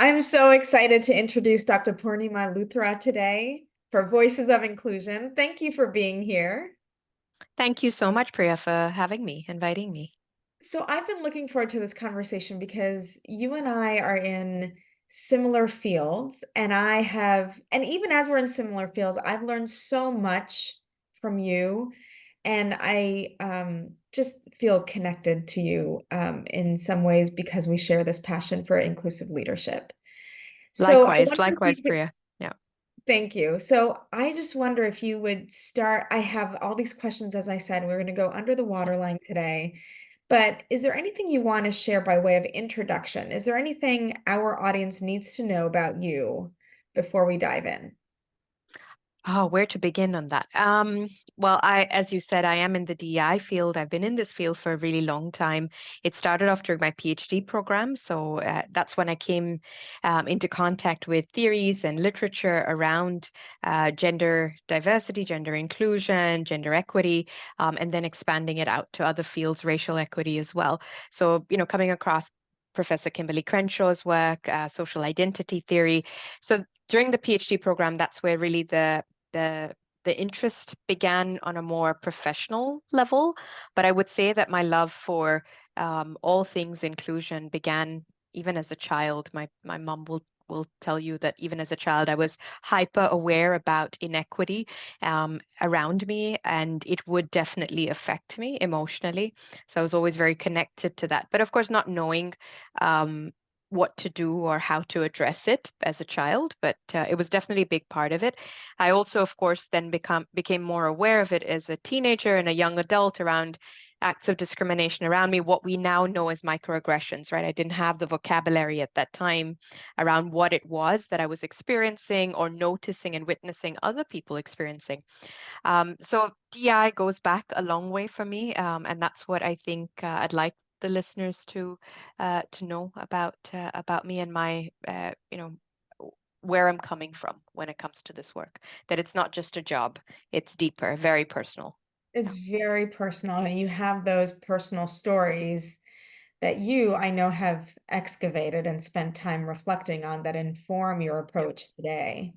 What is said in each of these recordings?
I'm so excited to introduce Dr. Poornima Luthra today for Voices of Inclusion. Thank you for being here. Thank you so much, Priya, for having me, inviting me. So I've been looking forward to this conversation because you and I are in similar fields, and even as we're in similar fields, I've learned so much from you, and I just feel connected to you in some ways because we share this passion for inclusive leadership. So I Likewise, wonder if likewise, you could. Priya. Yeah. Thank you. So I just wonder if you would start. I have all these questions, as I said, we're going to go under the waterline today. But is there anything you want to share by way of introduction? Is there anything our audience needs to know about you before we dive in? Oh, where to begin on that? Well, as you said, I am in the DEI field. I've been in this field for a really long time. It started off during my PhD program, so that's when I came into contact with theories and literature around gender diversity, gender inclusion, gender equity, and then expanding it out to other fields, racial equity as well. So, coming across Professor Kimberly Crenshaw's work, social identity theory. So during the PhD program, that's where really the the interest began on a more professional level, but I would say that my love for all things inclusion began even as a child. My mom will tell you that even as a child, I was hyper aware about inequity around me, and it would definitely affect me emotionally. So I was always very connected to that. But of course, not knowing um, what to do or how to address it as a child, but it was definitely a big part of it. I also, of course, then became more aware of it as a teenager and a young adult around acts of discrimination around me, what we now know as microaggressions, right? I didn't have the vocabulary at that time around what it was that I was experiencing or noticing and witnessing other people experiencing. So DI goes back a long way for me, and that's what I think I'd like the listeners to know about me and my where I'm coming from when it comes to this work. That it's not just a job; it's deeper, very personal. It's very personal, and you have those personal stories that you, I know, have excavated and spent time reflecting on that inform your Yeah, approach today.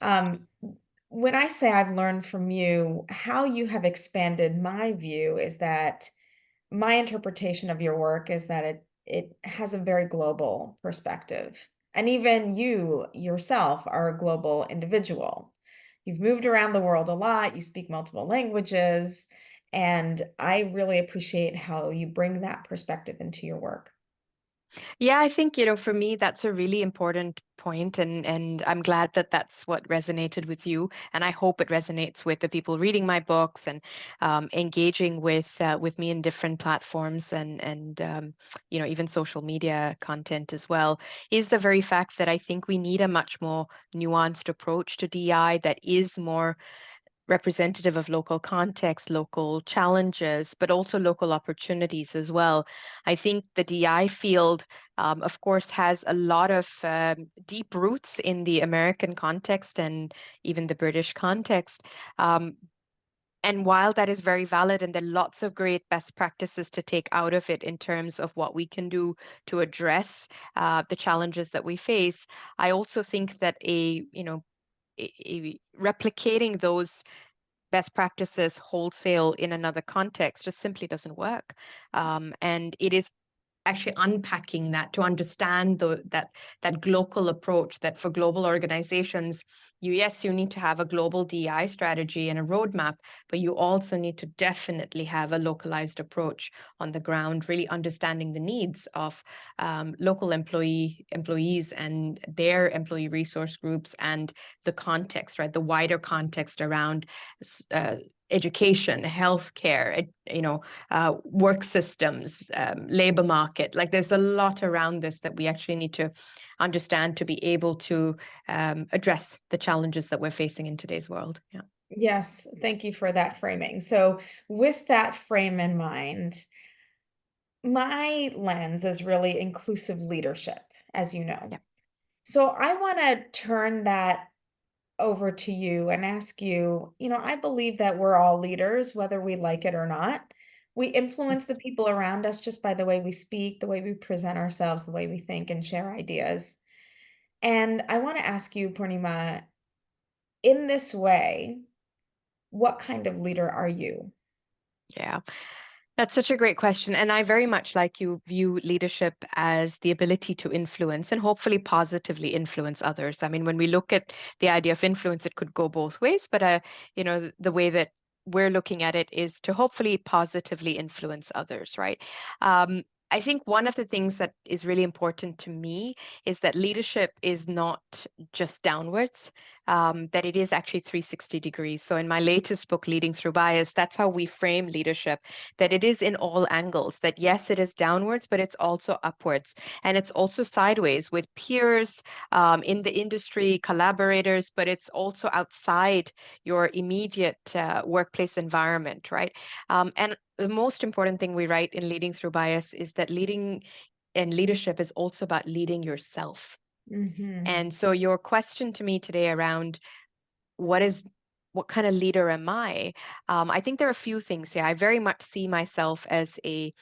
absolutely. Um, when I say I've learned from you, how you have expanded my view is that my interpretation of your work is that it has a very global perspective. And even you yourself are a global individual. You've moved around the world a lot, you speak multiple languages, and I really appreciate how you bring that perspective into your work. Yeah, I think, for me, that's a really important point, and I'm glad that that's what resonated with you, and I hope it resonates with the people reading my books and engaging with me in different platforms and even social media content as well. Is the very fact that I think we need a much more nuanced approach to DI that is more representative of local context, local challenges, but also local opportunities as well. I think the DI field, of course, has a lot of deep roots in the American context and even the British context. Um, and while that is very valid, and there are lots of great best practices to take out of it in terms of what we can do to address the challenges that we face, I also think that replicating those best practices wholesale in another context just simply doesn't work. And it is actually unpacking that to understand that global approach that for global organizations, you need to have a global DI strategy and a roadmap, but you also need to definitely have a localized approach on the ground, really understanding the needs of local employees and their employee resource groups and the context, right? The wider context around uh, education, healthcare, work systems, labor market. Like there's a lot around this that we actually need to understand to be able to address the challenges that we're facing in today's world. Yeah. Yes, thank you for that framing. So, with that frame in mind, my lens is really inclusive leadership, as you know. Yeah. So, I want to turn that over to you and ask you, I believe that we're all leaders, whether we like it or not. We influence the people around us just by the way we speak, the way we present ourselves, the way we think and share ideas. And I want to ask you, Poornima, in this way, what kind of leader are you? Yeah. That's such a great question. And I very much, like you, view leadership as the ability to influence and hopefully positively influence others. I mean, when we look at the idea of influence, it could go both ways, but the way that we're looking at it is to hopefully positively influence others, right? Um, I think one of the things that is really important to me is that leadership is not just downwards, that it is actually 360 degrees. So in my latest book, Leading Through Bias, that's how we frame leadership, that it is in all angles, that yes, it is downwards, but it's also upwards. And it's also sideways with peers in the industry, collaborators, but it's also outside your immediate workplace environment, right? And the most important thing we write in Leading Through Bias is that leading and leadership is also about leading yourself. Hmm. And so your question to me today around what is what kind of leader am I think there are a few things here. I very much see myself as a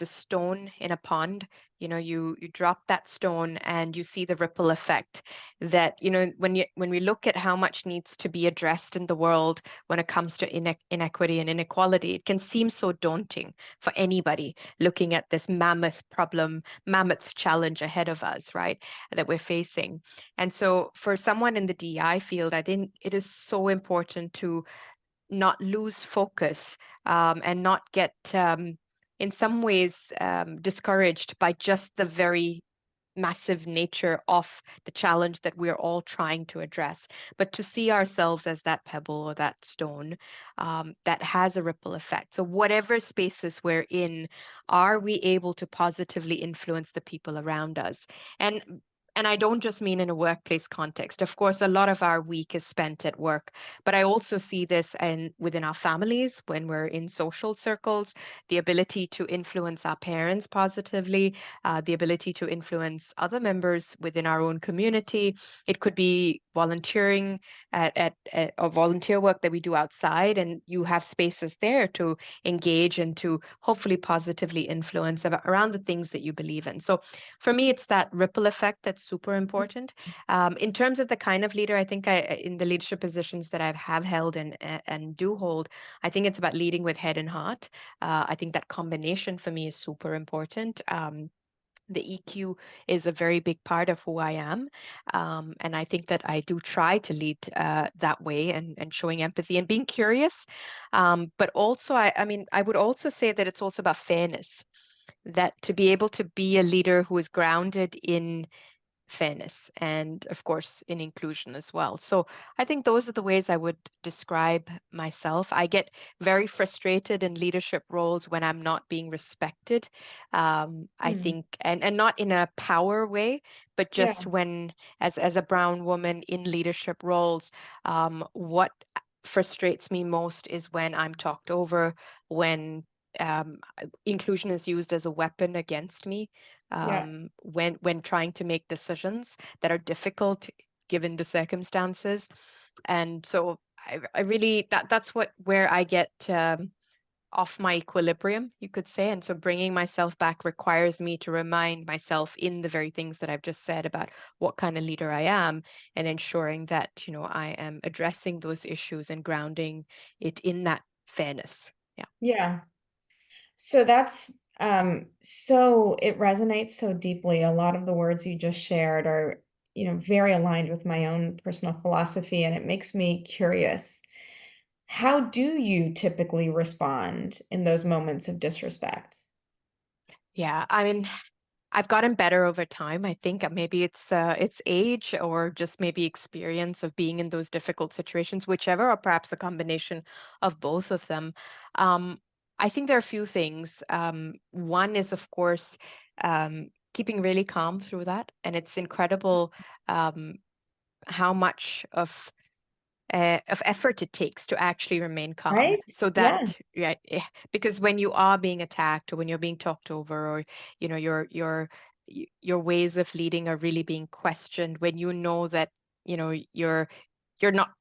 stone in a pond. You drop that stone and you see the ripple effect, that when we look at how much needs to be addressed in the world when it comes to inequity and inequality, it can seem so daunting for anybody looking at this mammoth problem, mammoth challenge ahead of us, right, that we're facing. And so for someone in the DEI field, I think it is so important to not lose focus, and not get, in some ways, discouraged by just the very massive nature of the challenge that we're all trying to address, but to see ourselves as that pebble or that stone, that has a ripple effect. So, whatever spaces we're in, are we able to positively influence the people around us? And and I don't just mean in a workplace context. Of course, a lot of our week is spent at work, but I also see this within our families when we're in social circles, the ability to influence our parents positively, the ability to influence other members within our own community. It could be volunteering at or volunteer work that we do outside, and you have spaces there to engage and to hopefully positively influence around the things that you believe in. So for me, it's that ripple effect that's super important. In terms of the kind of leader, I think in the leadership positions that I have held and do hold, I think it's about leading with head and heart. I think that combination for me is super important. The EQ is a very big part of who I am. And I think that I do try to lead that way, and showing empathy and being curious. But also, I mean, I would also say that it's also about fairness, that to be able to be a leader who is grounded in fairness and of course in inclusion as well. So I think those are the ways I would describe myself. I get very frustrated in leadership roles when I'm not being respected. I Hmm. think, and not in a power way, but just Yeah. when, as a brown woman in leadership roles, what frustrates me most is when I'm talked over, when inclusion is used as a weapon against me, Yeah. when trying to make decisions that are difficult given the circumstances. And so I really, that's where I get off my equilibrium, you could say. And so bringing myself back requires me to remind myself in the very things that I've just said about what kind of leader I am, and ensuring that I am addressing those issues and grounding it in that fairness. Yeah. Yeah. So that's so it resonates so deeply. A lot of the words you just shared are, very aligned with my own personal philosophy, and it makes me curious. How do you typically respond in those moments of disrespect? Yeah, I mean, I've gotten better over time. I think maybe it's age or just maybe experience of being in those difficult situations, whichever, or perhaps a combination of both of them. Um, I think there are a few things. One is, of course, keeping really calm through that, and it's incredible um, how much of effort it takes to actually remain calm. Right? So Yeah. that, yeah, because when you are being attacked or when you're being talked over, or your ways of leading are really being questioned, when you know that you're not.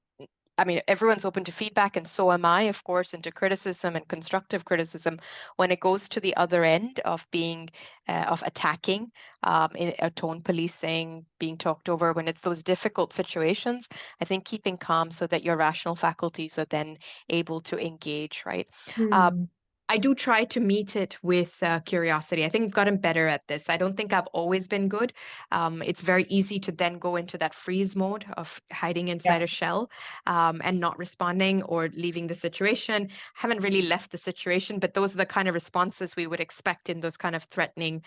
I mean, everyone's open to feedback, and so am I, of course, and to criticism and constructive criticism. When it goes to the other end of being, of attacking, tone policing, being talked over, when it's those difficult situations, I think keeping calm so that your rational faculties are then able to engage, right? Uh, Hmm. I do try to meet it with curiosity. I think I've gotten better at this. I don't think I've always been good. It's very easy to then go into that freeze mode of hiding inside Yeah. a shell, and not responding or leaving the situation. Haven't really left the situation, but those are the kind of responses we would expect in those kind of threatening,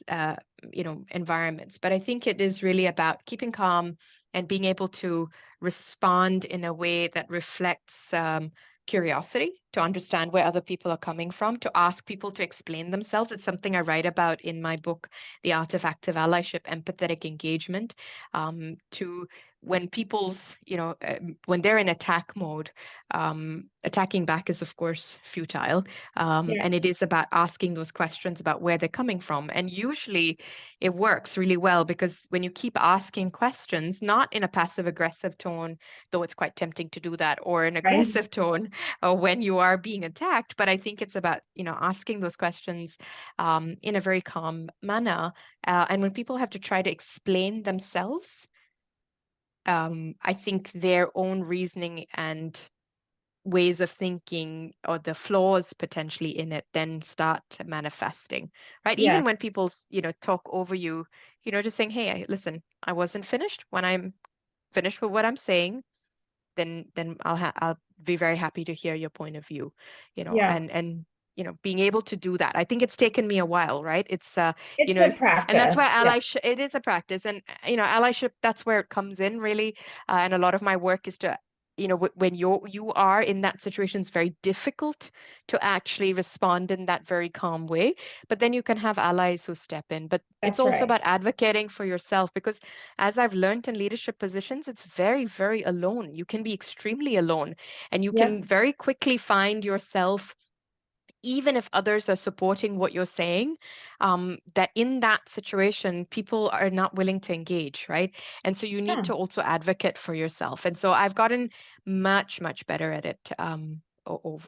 uh, environments. But I think it is really about keeping calm and being able to respond in a way that reflects curiosity, to understand where other people are coming from, to ask people to explain themselves. It's something I write about in my book, The Art of Active Allyship, Empathetic Engagement. To when people's, when they're in attack mode, attacking back is, of course, futile. Yeah. And it is about asking those questions about where they're coming from. And usually it works really well because when you keep asking questions, not in a passive aggressive tone, though it's quite tempting to do that, or an Right. aggressive tone, when you are being attacked, but I think it's about, asking those questions in a very calm manner. And when people have to try to explain themselves, I think their own reasoning and ways of thinking or the flaws potentially in it then start manifesting, right? Yeah. Even when people, talk over you, just saying, hey, listen, I wasn't finished. When I'm finished with what I'm saying, then I'll be very happy to hear your point of view, Yeah. and being able to do that. I think it's taken me a while, right? It's you It's know, a and that's practice. where Yeah. allyship, it is a practice, and allyship, that's where it comes in really. And a lot of my work is to, when you are in that situation, it's very difficult to actually respond in that very calm way, but then you can have allies who step in. But it's That's also right. about advocating for yourself, because as I've learned in leadership positions, it's very, very alone. You can be extremely alone, and you Yep. can very quickly find yourself, even if others are supporting what you're saying, that in that situation, people are not willing to engage, right? And so you need Yeah. to also advocate for yourself. And so I've gotten much, much better at it.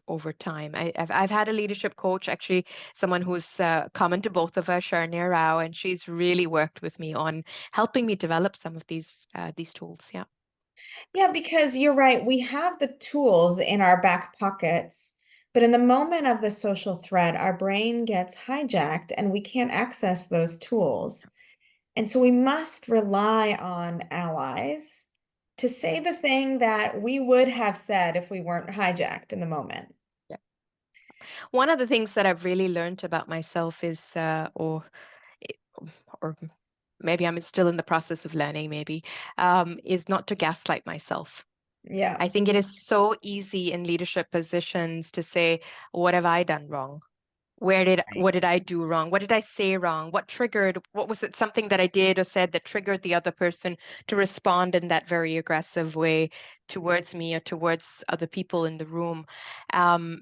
Over time, I've had a leadership coach, actually, someone who's common to both of us, Sharnia Rao, and she's really worked with me on helping me develop some of these tools. Yeah. Yeah, because you're right. We have the tools in our back pockets, but in the moment of the social threat, our brain gets hijacked and we can't access those tools. And so we must rely on allies to say the thing that we would have said if we weren't hijacked in the moment. Yeah. One of the things that I've really learned about myself is, or maybe I'm still in the process of learning, maybe, is not to gaslight myself. Yeah. I think it is so easy in leadership positions to say, what have I done wrong? Right. What did I do wrong? What did I say wrong? What was it, something that I did or said that triggered the other person to respond in that very aggressive way towards me or towards other people in the room? Um,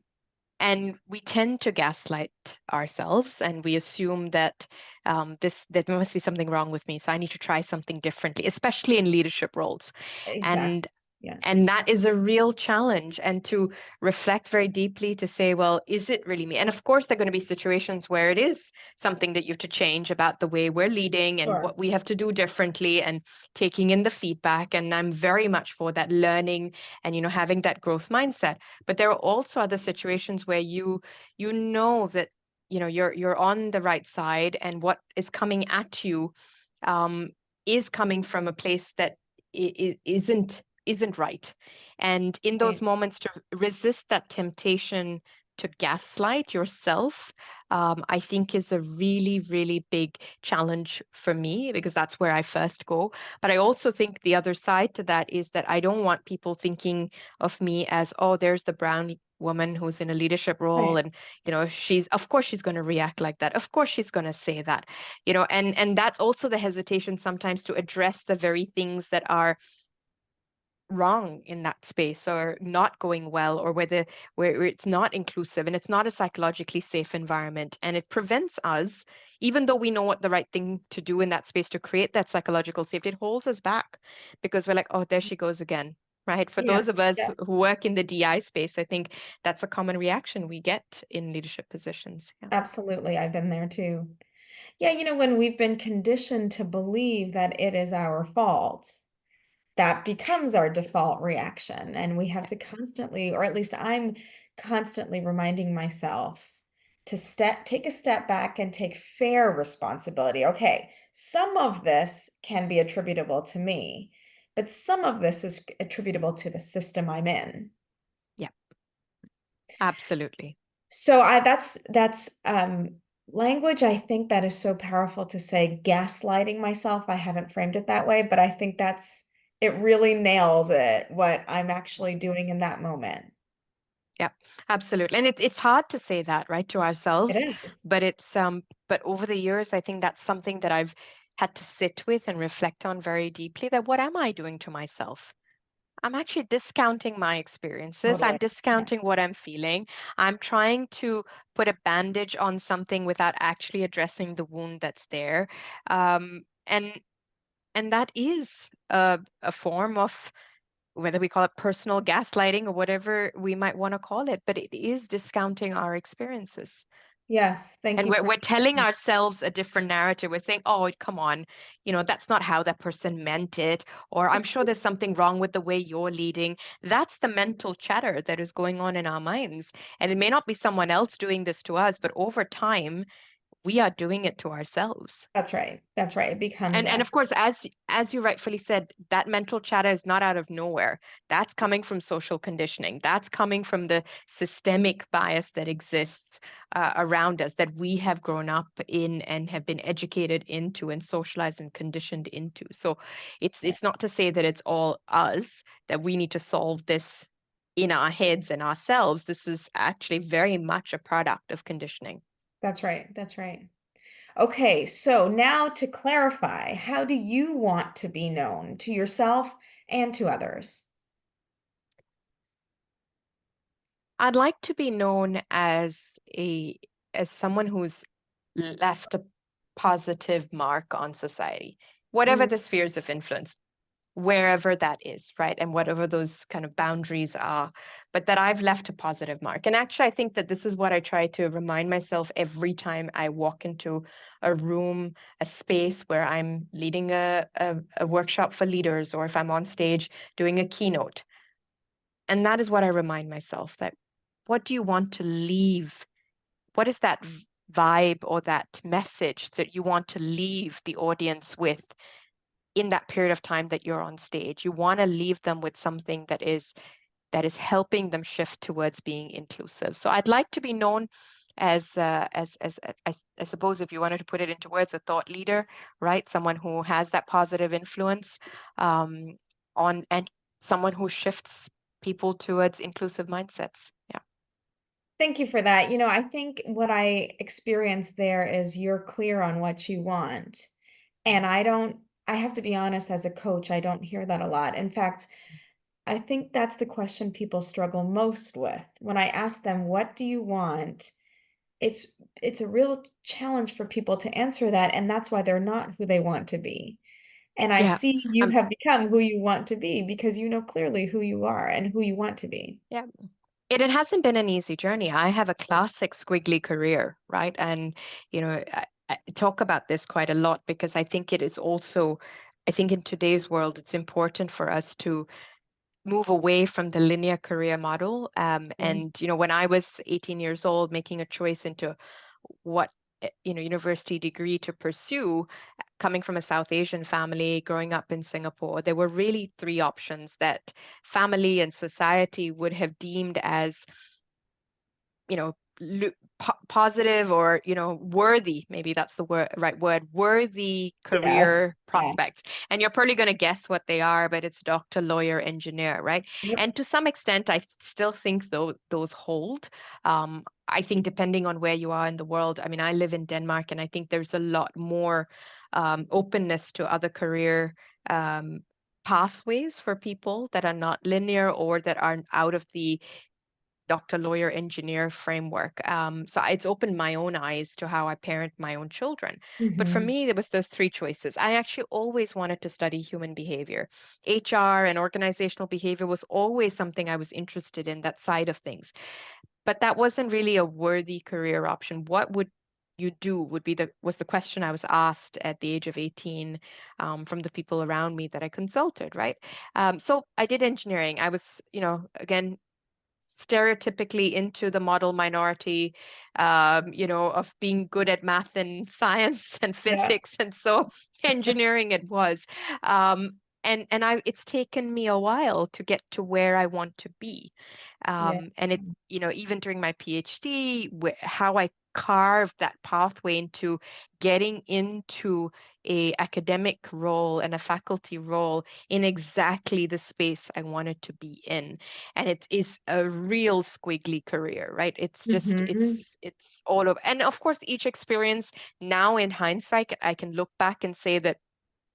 and we tend to gaslight ourselves, and we assume that there must be something wrong with me, so I need to try something differently, especially in leadership roles. Exactly. And Yeah. and that is a real challenge, and to reflect very deeply to say, well, is it really me? And of course, there are going to be situations where it is something that you have to change about the way we're leading and Sure. what we have to do differently, and taking in the feedback. And I'm very much for that learning and, having that growth mindset. But there are also other situations where you know that, you're on the right side, and what is coming at you, um, is coming from a place that isn't right. And in those Right. moments, to resist that temptation to gaslight yourself, I think is a really, really big challenge for me, because that's where I first go. But I also think the other side to that is that I don't want people thinking of me as, oh, there's the brown woman who's in a leadership role, Right. and of course she's going to react like that, of course she's going to say that, and that's also the hesitation sometimes to address the very things that are wrong in that space, or not going well, or where it's not inclusive and it's not a psychologically safe environment, and it prevents us, even though we know what the right thing to do in that space to create that psychological safety, it holds us back, because we're like, oh, there she goes again. right? For those Yes. of us Yeah, who work in the DI space, I think that's a common reaction we get in leadership positions. Yeah. absolutely. I've been there too. Yeah, when we've been conditioned to believe that it is our fault, that becomes our default reaction. And we have Yeah. to constantly, or at least I'm constantly reminding myself to take a step back and take fair responsibility. Okay, some of this can be attributable to me, but some of this is attributable to the system I'm in. Yeah. Absolutely. So that's language I think that is so powerful to say gaslighting myself. I haven't framed it that way, but I think it really nails it, what I'm actually doing in that moment. Yeah, absolutely. And it's hard to say that, right, to ourselves, It is. but but over the years, I think that's something that I've had to sit with and reflect on very deeply, that what am I doing to myself? I'm actually discounting my experiences. I'm Totally. Yeah. discounting what I'm feeling. I'm trying to put a bandage on something without actually addressing the wound that's there. And that is a form of, whether we call it personal gaslighting or whatever we might want to call it, but it is discounting our experiences. Yes. Thank And you for we're telling ourselves a different narrative. We're saying, oh, come on, that's not how that person meant it. Or I'm sure there's something wrong with the way you're leading. That's the mental chatter that is going on in our minds. And it may not be someone else doing this to us, but over time, we are doing it to ourselves. That's right. That's right. It becomes And that. of course, as you rightfully said, that mental chatter is not out of nowhere. That's coming from social conditioning. That's coming from the systemic bias that exists around us, that we have grown up in and have been educated into and socialized and conditioned into. So it's not to say that it's all us, that we need to solve this in our heads and ourselves. This is actually very much a product of conditioning. That's right. That's right. Okay, so now to clarify, how do you want to be known to yourself and to others? I'd like to be known a as someone who's left a positive mark on society, whatever Mm, the spheres of influence, wherever that is, right? And whatever those kind of boundaries are, but that I've left a positive mark. And actually, I think that this is what I try to remind myself every time I walk into a room, a space where I'm leading a workshop for leaders, or if I'm on stage doing a keynote. And that is what I remind myself, that what do you want to leave? What is that vibe or that message that you want to leave the audience with in that period of time that you're on stage? You want to leave them with something that is helping them shift towards being inclusive. So I'd like to be known as I suppose, if you wanted to put it into words, a thought leader, right? Someone who has that positive influence um, on, and someone who shifts people towards inclusive mindsets. Yeah. thank you for that. I think what I experienced there is you're clear on what you want. And I have to be honest, as a coach, I don't hear that a lot. In fact, I think that's the question people struggle most with. When I ask them, what do you want? It's it's a real challenge for people to answer that, and that's why they're not who they want to be. And I Yeah. see you Um, have become who you want to be because you know clearly who you are and who you want to be. yeah. It hasn't been an easy journey. I have a classic squiggly career, right? And, I talk about this quite a lot because I think it is also, I think in today's world, it's important for us to move away from the linear career model. Mhm. And, when I was 18 years old, making a choice into what, university degree to pursue, coming from a South Asian family, growing up in Singapore, there were really three options that family and society would have deemed as, you know, positive, or, worthy, maybe that's the right word, worthy Yes, career yes. prospects. And you're probably going to guess what they are, but it's doctor, lawyer, engineer, right? Yep. And to some extent, I still think those hold. I think depending on where you are in the world, I mean, I live in Denmark, and I think there's a lot more openness to other career um, pathways for people that are not linear, or that are out of the doctor, lawyer, engineer framework. So it's opened my own eyes to how I parent my own children. But for Hmm. me, there was those three choices. I actually always wanted to study human behavior. HR and organizational behavior was always something I was interested in, that side of things. But that wasn't really a worthy career option. What would you do was the question I was asked at the age of 18 from the people around me that I consulted, right? So I did engineering. I was, again, stereotypically into the model minority, of being good at math and science and Yeah. physics, and so engineering it was. It's taken me a while to get to where I want to be. Yeah. And it, even during my PhD, how I carved that pathway into getting into a academic role and a faculty role in exactly the space I wanted to be in. And it is a real squiggly career, right? It's just Hmm. it's all of, and of course each experience, now in hindsight I can look back and say that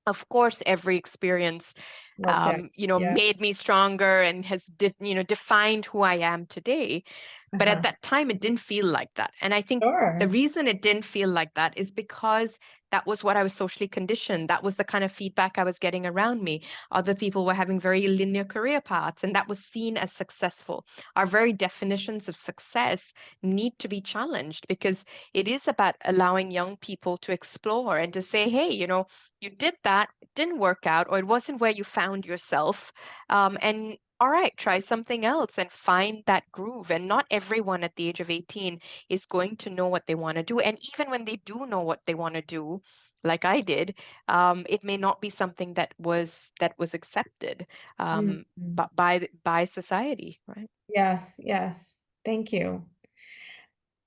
of course every experience Worked out. Yeah. made me stronger and has defined who I am today. But at Uh-huh. that time, it didn't feel like that. And I think the Sure. reason it didn't feel like that is because that was what I was socially conditioned. That was the kind of feedback I was getting around me. Other people were having very linear career paths, and that was seen as successful. Our very definitions of success need to be challenged, because it is about allowing young people to explore and to say, hey, you did that, it didn't work out, or it wasn't where you found yourself. And all right, try something else and find that groove. And not everyone at the age of 18 is going to know what they want to do. And even when they do know what they want to do, like I did, it may not be something that was accepted, Mhm. but by society, right? Yes, yes. Thank you.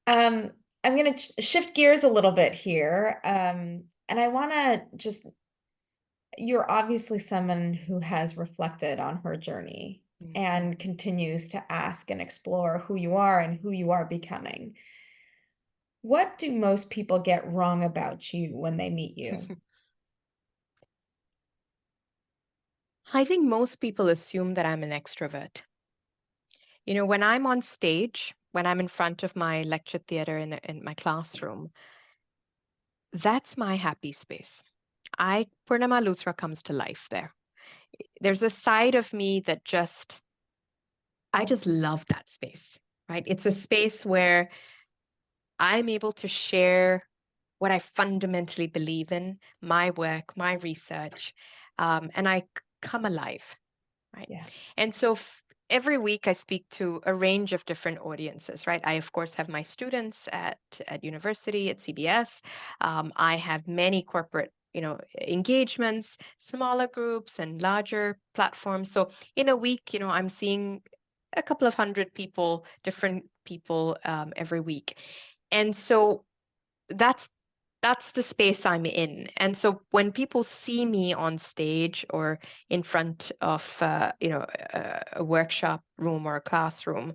Um, I'm going to shift gears a little bit here. And I want to just, you're obviously someone who has reflected on her journey and Mhm. continues to ask and explore who you are and who you are becoming. What do most people get wrong about you when they meet you? I think most people assume that I'm an extrovert. When I'm on stage, when I'm in front of my lecture theater in my classroom, that's my happy space. Poornima Luthra comes to life there. There's a side of me that I just love that space, right? It's a space where I'm able to share what I fundamentally believe in, my work, my research, and come alive, right? Yeah. And so every week I speak to a range of different audiences, right? I, of course, have my students at university, at CBS. I have many corporate, engagements, smaller groups and larger platforms. So in a week, I'm seeing a couple of hundred people, different people every week. And so that's that's the space I'm in. And so when people see me on stage or in front of a workshop room or a classroom,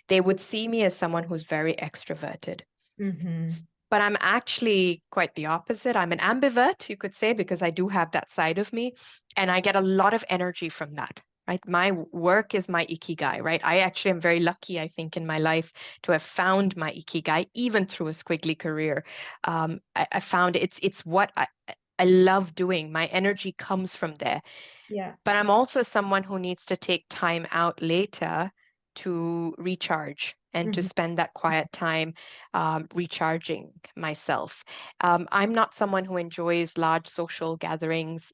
they would see me as someone who's very extroverted. Hmm. But I'm actually quite the opposite. I'm an ambivert, you could say, because I do have that side of me, and I get a lot of energy from that. Right? My work is my ikigai, right? I actually am very lucky, I think, in my life to have found my ikigai, even through a squiggly career. I found it's what I love doing. My energy comes from there. Yeah. But I'm also someone who needs to take time out later to recharge and to Hmm. spend that quiet time recharging myself. I'm not someone who enjoys large social gatherings.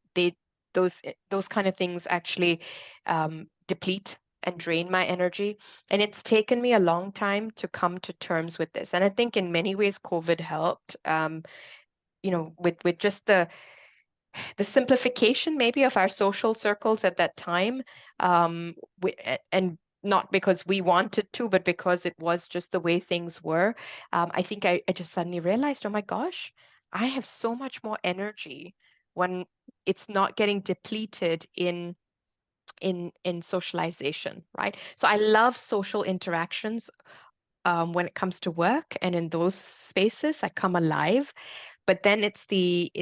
Those kind of things actually deplete and drain my energy. And it's taken me a long time to come to terms with this. And I think in many ways, COVID helped. With just the simplification maybe of our social circles at that time, and not because we wanted to, but because it was just the way things were. I think I just suddenly realized, oh my gosh, I have so much more energy when it's not getting depleted in socialization, right? So I love social interactions when it comes to work, and in those spaces I come alive. But then it's the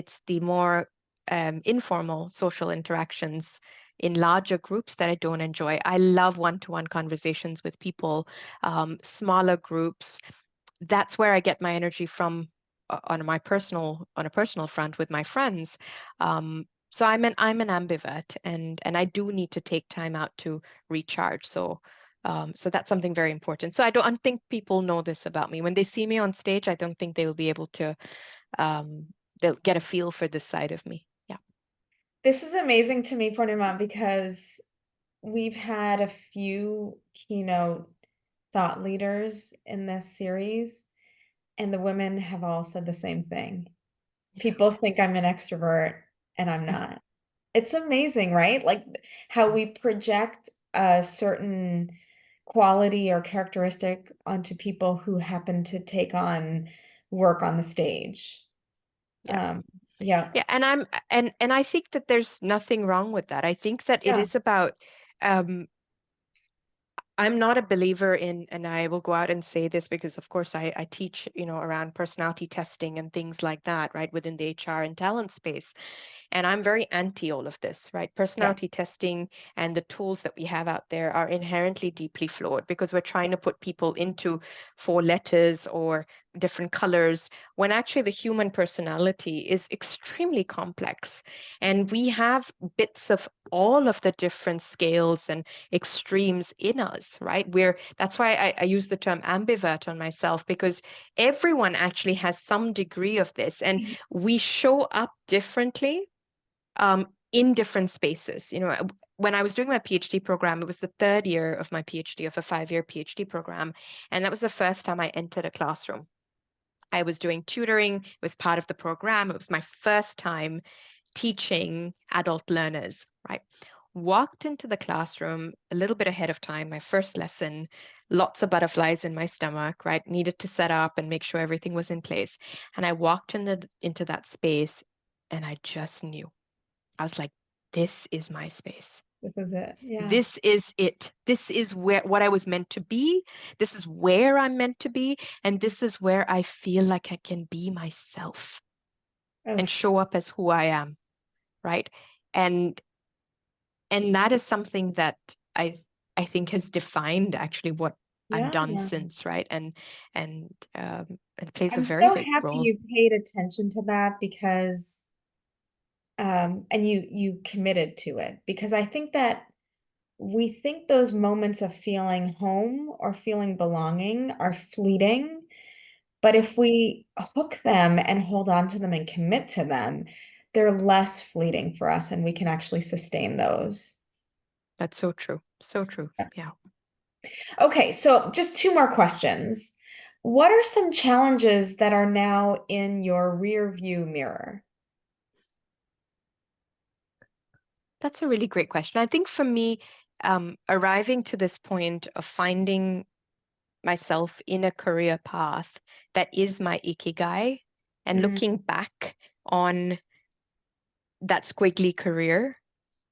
more informal social interactions in larger groups that I don't enjoy. I love one-to-one conversations with people, smaller groups. That's where I get my energy from on a personal front with my friends. So I'm an ambivert, and I do need to take time out to recharge. So that's something very important. So I don't think people know this about me. When they see me on stage, I don't think they will be able to um, they'll get a feel for this side of me. Yeah. This is amazing to me, Poornima, because we've had a few keynote thought leaders in this series, and the women have all said the same thing. Yeah. People think I'm an extrovert, and I'm not. It's amazing, right? Like how we project a certain quality or characteristic onto people who happen to take on work on the stage. Yeah. Um, yeah, Yeah, and I think that there's nothing wrong with that. I think that it yeah. is about um I'm not a believer in, and I will go out and say this because of course I teach, around personality testing and things like that, right, within the HR and talent space. And I'm very anti all of this, right? Yeah. Personality testing and the tools that we have out there are inherently deeply flawed because we're trying to put people into four letters or different colors when actually the human personality is extremely complex. And we have bits of all of the different scales and extremes in us, right? That's why I use the term ambivert on myself because everyone actually has some degree of this and we show up differently in different spaces. When I was doing my PhD program, it was the third year of my PhD, of a 5-year PhD program. And that was the first time I entered a classroom. I was doing tutoring, it was part of the program. It was my first time teaching adult learners, right? Walked into the classroom a little bit ahead of time, my first lesson, lots of butterflies in my stomach, right? Needed to set up and make sure everything was in place. And I walked into that space and I just knew. I was like, this is my space. This is it. Yeah. This is it. This is what I was meant to be. This is where I'm meant to be. And this is where I feel like I can be myself and Oof. show up as who I am. Right. And and that is something that I I think has defined actually what I've Yeah. done since, right? And it plays a I'm very so big happy role. you paid attention to that because and you committed to it because I think that we think those moments of feeling home or feeling belonging are fleeting, but if we hook them and hold on to them and commit to them, they're less fleeting for us and we can actually sustain those. That's so true. So true. Yeah. Okay, so just two more questions. What are some challenges that are now in your rear view mirror? That's a really great question. I think for me, arriving to this point of finding myself in a career path that is my ikigai and Mm, looking back on that squiggly career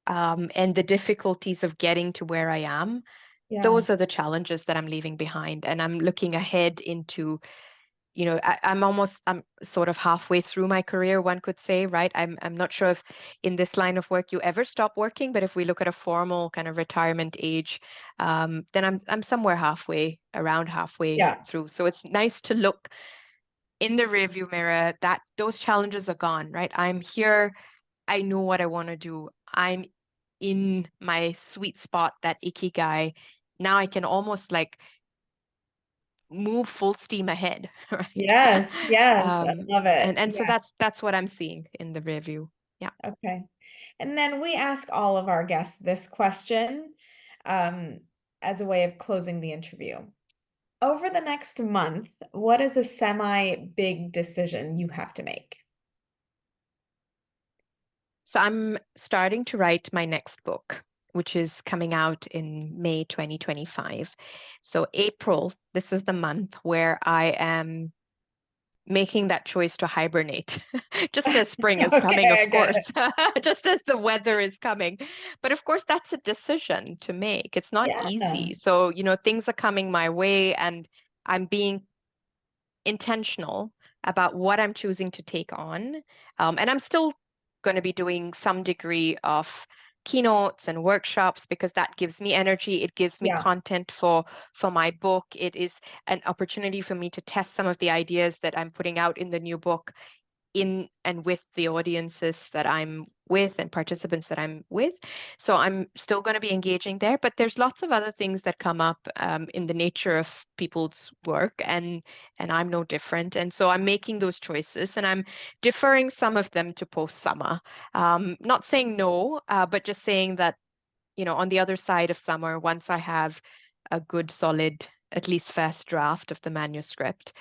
and the difficulties of getting to where I am, yeah, those are the challenges that I'm leaving behind. And I'm looking ahead into I'm sort of halfway through my career, one could say, right? I'm not sure if in this line of work you ever stop working, but if we look at a formal kind of retirement age, then I'm somewhere around halfway yeah. through. So it's nice to look in the rearview mirror that those challenges are gone, right? I'm here. I know what I want to do. I'm in my sweet spot, that ikigai. Now I can almost like move full steam ahead, right? Yes, yes, I Um, love and it. and so Yeah, that's what I'm seeing in the review. Yeah. okay. And then we ask all of our guests this question um, as a way of closing the interview. Over the next month, what is a semi-big decision you have to make? So I'm starting to write my next book, which is coming out in May 2025. So April, this is the month where I am making that choice to hibernate, just as spring is coming, Okay, I of get it. course, just as the weather is coming. But of course, that's a decision to make. It's not Yeah, easy. So, things are coming my way, and I'm being intentional about what I'm choosing to take on. And I'm still going to be doing some degree of keynotes and workshops because that gives me energy. It gives me Yeah. content for my book. It is an opportunity for me to test some of the ideas that I'm putting out in the new book in and with the audiences that I'm with and participants that I'm with. So I'm still going to be engaging there, but there's lots of other things that come up in the nature of people's work, and I'm no different. And so I'm making those choices, and I'm deferring some of them to post summer. Not saying no, but just saying that on the other side of summer, once I have a good, solid, at least first draft of the manuscript,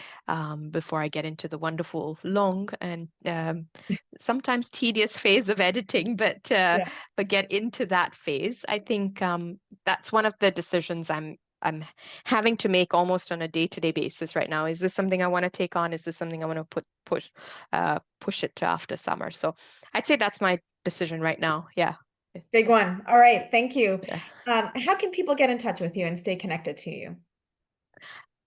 before I get into the wonderful, long and sometimes tedious phase of editing, Yeah. but get into that phase, I think that's one of the decisions I'm having to make almost on a day-to-day basis right now. Is this something I want to take on? Is this something I want to push it to after summer? So I'd say that's my decision right now. Yeah. Big one. All right. Thank you. Yeah. How can people get in touch with you and stay connected to you?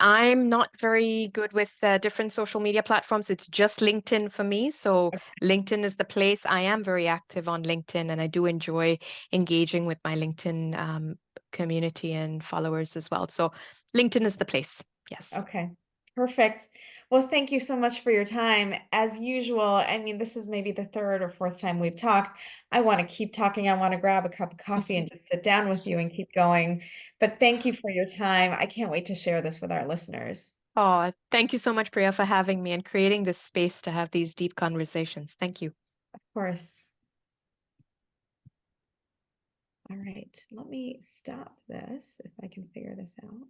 I'm not very good with different social media platforms. It's just LinkedIn for me. So LinkedIn is the place. I am very active on LinkedIn, and I do enjoy engaging with my LinkedIn community and followers as well. So LinkedIn is the place. Yes. Okay, perfect. Well, thank you so much for your time. As usual, I mean, this is maybe the third or fourth time we've talked. I want to keep talking. I want to grab a cup of coffee and just sit down with you and keep going. But thank you for your time. I can't wait to share this with our listeners. Oh, thank you so much, Priya, for having me and creating this space to have these deep conversations. Thank you. Of course. All right, let me stop this if I can figure this out.